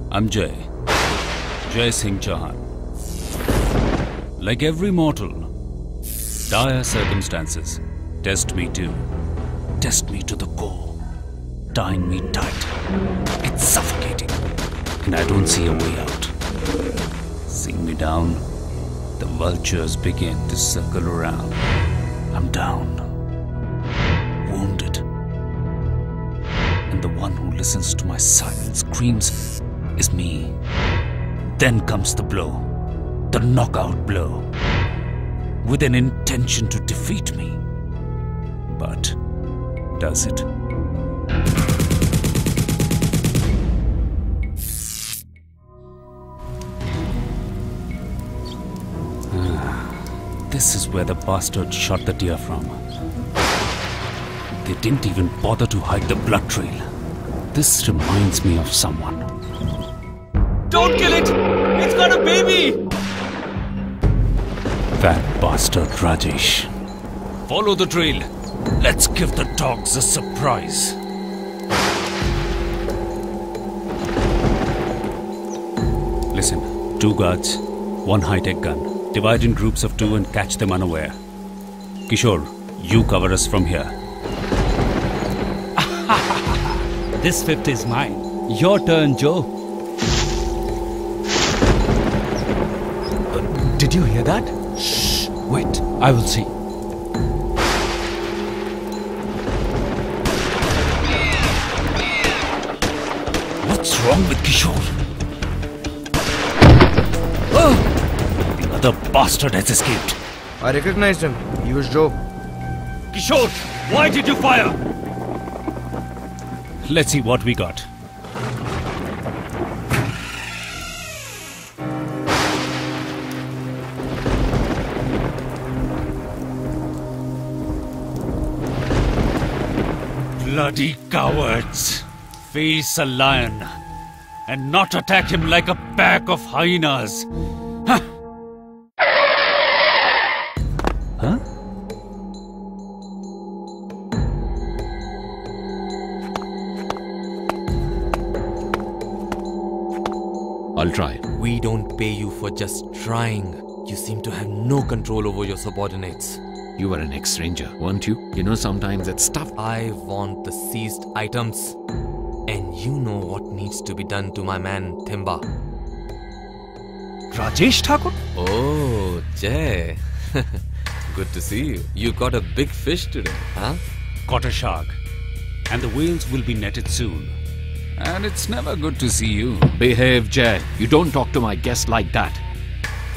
I'm Jai Singh Chauhan. Like every mortal, dire circumstances test me too. Test me to the core, tying me tight. It's suffocating, and I don't see a way out. Seeing me down, the vultures begin to circle around. I'm down, wounded, and the one who listens to my silent screams is me. Then comes the blow, the knockout blow, with an intention to defeat me. But does it? This is where the bastard shot the deer from. They didn't even bother to hide the blood trail. This reminds me of someone. Don't kill it! It's got a baby! That bastard Rajesh. Follow the trail. Let's give the dogs a surprise. Listen, 2 guards, 1 high-tech gun. Divide in groups of 2 and catch them unaware. Kishore, you cover us from here. This 5th is mine. Your turn, Joe. Did you hear that? Shh. Wait, I will see. What's wrong with Kishore? Oh! The bastard has escaped. I recognized him. He was Joe. Kishore, why did you fire? Let's see what we got. Bloody cowards! Face a lion and not attack him like a pack of hyenas. Huh? Huh? I'll try. We don't pay you for just trying. You seem to have no control over your subordinates. You were an ex-ranger, weren't you? You know, sometimes it's tough. I want the seized items. And you know what needs to be done to my man, Thimba. Rajesh Thakur? Oh, Jay. Good to see you. You got a big fish today, huh? Caught a shark. And the whales will be netted soon. And it's never good to see you. Behave, Jay. You don't talk to my guest like that.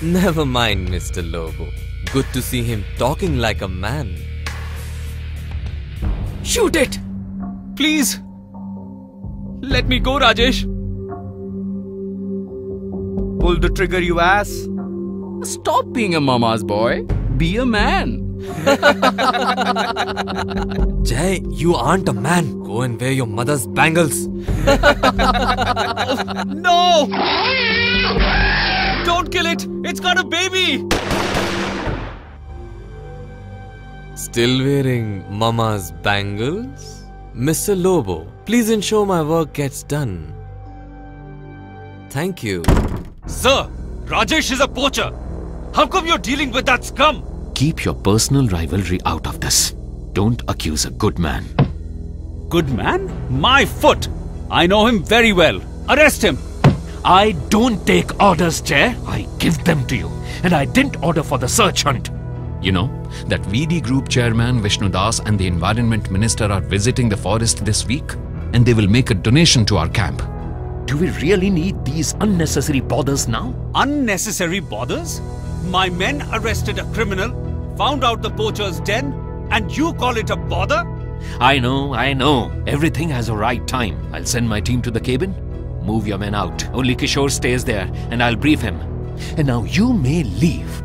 Never mind, Mr. Lobo. Good to see him talking like a man. Shoot it! Please! Let me go, Rajesh! Pull the trigger, you ass. Stop being a mama's boy. Be a man. Jay, you aren't a man. Go and wear your mother's bangles. No! Don't kill it! It's got a baby! Still wearing mama's bangles? Mr. Lobo, please ensure my work gets done. Thank you. Sir, Rajesh is a poacher. How come you're dealing with that scum? Keep your personal rivalry out of this. Don't accuse a good man. Good man? My foot! I know him very well. Arrest him! I don't take orders, Jay. I give them to you. And I didn't order for the search hunt. You know, that VD Group chairman Vishnu Das and the Environment Minister are visiting the forest this week. And they will make a donation to our camp. Do we really need these unnecessary bothers now? Unnecessary bothers? My men arrested a criminal, found out the poacher's den, and you call it a bother? I know. Everything has a right time. I'll send my team to the cabin. Move your men out. Only Kishore stays there, and I'll brief him. And now you may leave.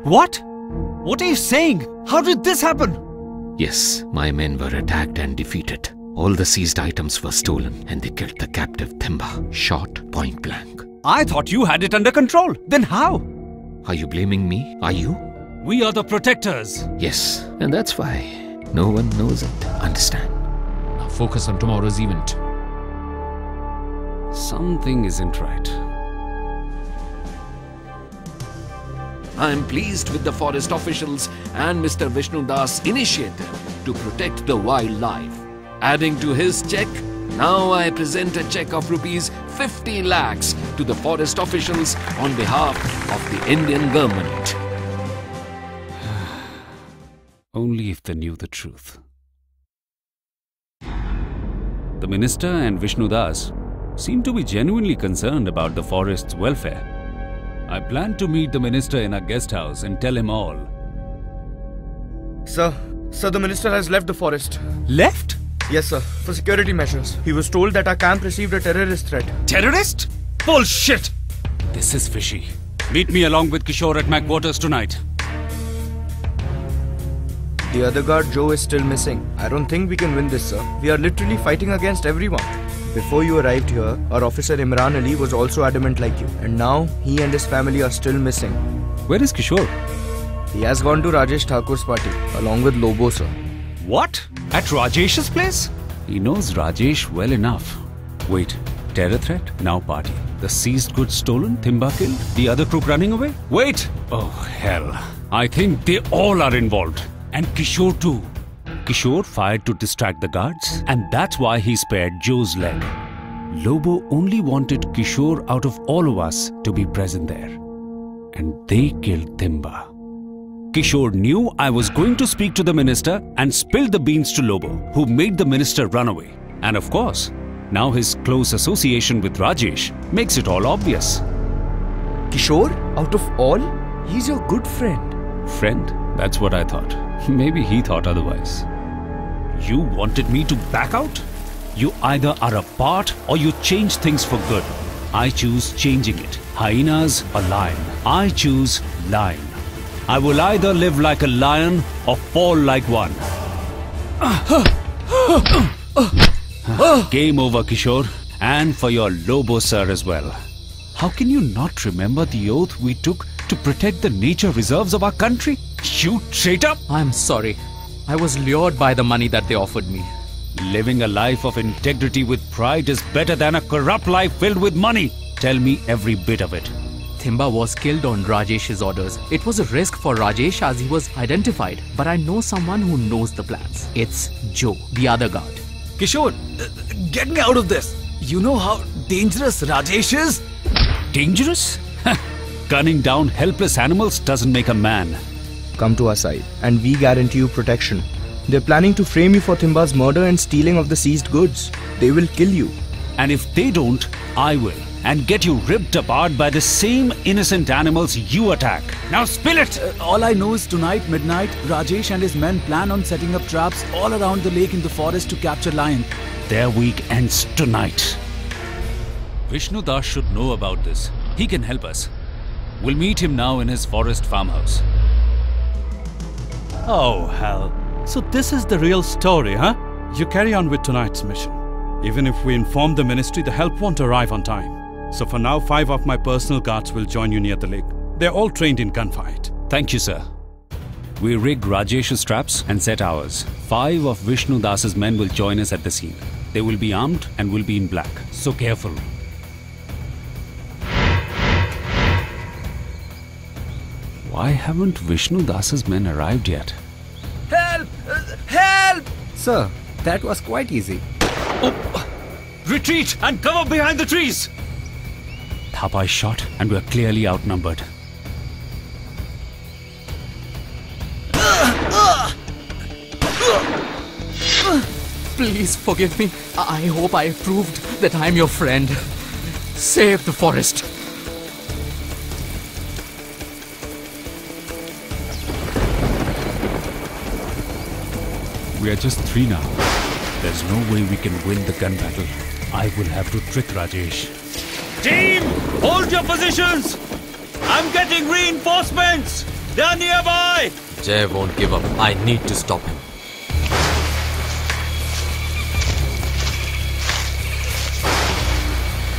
What? What are you saying? How did this happen? Yes, my men were attacked and defeated. All the seized items were stolen and they killed the captive Thimba, shot point blank. I thought you had it under control. Then how? Are you blaming me? Are you? We are the protectors. Yes, and that's why no one knows it. Understand? Now focus on tomorrow's event. Something isn't right. I am pleased with the forest officials and Mr. Vishnu Das' initiative to protect the wildlife. Adding to his check, now I present a check of rupees 50 lakhs to the forest officials on behalf of the Indian government. Only if they knew the truth. The minister and Vishnu Das seem to be genuinely concerned about the forest's welfare. I plan to meet the minister in our guest house and tell him all. Sir, the minister has left the forest. Left? Yes, sir, for security measures. He was told that our camp received a terrorist threat. Terrorist? Bullshit! This is fishy. Meet me along with Kishore at my quarters tonight. The other guard, Joe, is still missing. I don't think we can win this, sir. We are literally fighting against everyone. Before you arrived here, our officer Imran Ali was also adamant like you. And now, he and his family are still missing. Where is Kishore? He has gone to Rajesh Thakur's party, along with Lobo, sir. What? At Rajesh's place? He knows Rajesh well enough. Wait, terror threat? Now party. The seized goods stolen? Thimba killed? The other crook running away? Wait! Oh, hell. I think they all are involved. And Kishore too. Kishore fired to distract the guards, and that's why he spared Joe's leg. Lobo only wanted Kishore out of all of us to be present there. And they killed Thimba. Kishore knew I was going to speak to the minister and spilled the beans to Lobo, who made the minister run away. And of course, now his close association with Rajesh makes it all obvious. Kishore? Out of all? He's your good friend. Friend? That's what I thought. Maybe he thought otherwise. You wanted me to back out? You either are a part or you change things for good. I choose changing it. Hyenas or lion? I choose lion. I will either live like a lion or fall like one. Game over, Kishore. And for your Lobo sir as well. How can you not remember the oath we took to protect the nature reserves of our country? You traitor! I'm sorry. I was lured by the money that they offered me. Living a life of integrity with pride is better than a corrupt life filled with money. Tell me every bit of it. Thimba was killed on Rajesh's orders. It was a risk for Rajesh as he was identified. But I know someone who knows the plans. It's Joe, the other guard. Kishore, get me out of this. You know how dangerous Rajesh is? Dangerous? Gunning down helpless animals doesn't make a man. Come to our side, and we guarantee you protection. They're planning to frame you for Thimba's murder and stealing of the seized goods. They will kill you. And if they don't, I will. And get you ripped apart by the same innocent animals you attack. Now spill it! All I know is tonight, midnight, Rajesh and his men plan on setting up traps all around the lake in the forest to capture lion. Their week ends tonight. Vishnu Das should know about this. He can help us. We'll meet him now in his forest farmhouse. Oh, hell. So this is the real story, huh? You carry on with tonight's mission. Even if we inform the ministry, the help won't arrive on time. So for now, 5 of my personal guards will join you near the lake. They're all trained in gunfight. Thank you, sir. We rig Rajesh's traps and set ours. 5 of Vishnu Das's men will join us at the scene. They will be armed and will be in black. So careful. Why haven't Vishnu Das's men arrived yet? Help! Help! Sir, that was quite easy. Oh. Retreat and cover behind the trees! Thapa is shot and we're clearly outnumbered. Please forgive me. I hope I proved that I'm your friend. Save the forest. We are just 3 now. There's no way we can win the gun battle. I will have to trick Rajesh. Team, hold your positions! I'm getting reinforcements! They're nearby! Jay won't give up. I need to stop him.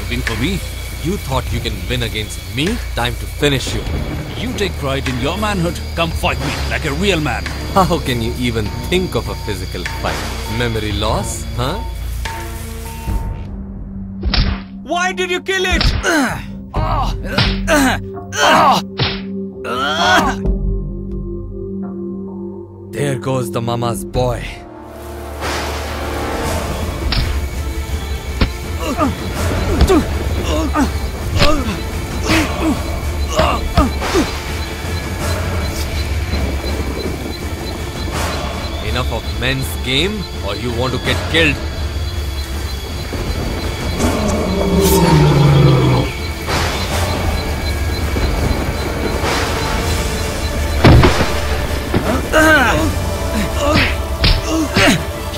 Looking for me? You thought you can win against me? Time to finish you. You take pride in your manhood. Come fight me like a real man. How can you even think of a physical fight? Memory loss, huh? Why did you kill it? There goes the mama's boy. Enough of men's game, or you want to get killed?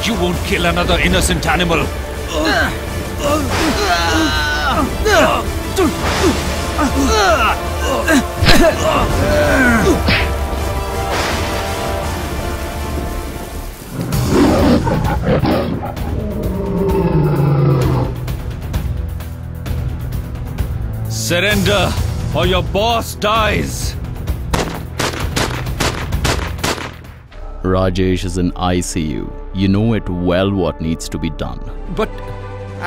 You won't kill another innocent animal. Surrender, or your boss dies. Rajesh is in ICU. You know it well what needs to be done. But...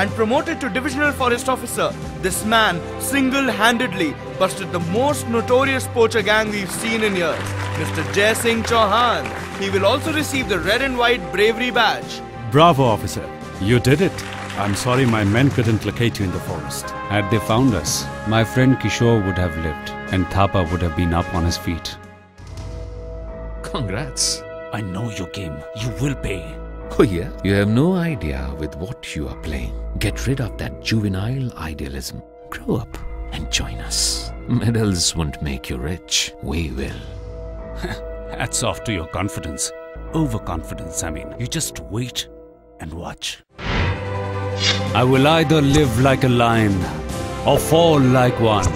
and promoted to Divisional Forest Officer, this man single-handedly busted the most notorious poacher gang we've seen in years, Mr. Jai Singh Chauhan. He will also receive the red and white bravery badge. Bravo, officer. You did it. I'm sorry my men couldn't locate you in the forest. Had they found us, my friend Kishore would have lived and Thapa would have been up on his feet. Congrats. I know your game. You will pay. Oh yeah? You have no idea with what you are playing. Get rid of that juvenile idealism. Grow up and join us. Medals won't make you rich. We will. Hats off to your confidence. Overconfidence, I mean. You just wait and watch. I will either live like a lion or fall like one.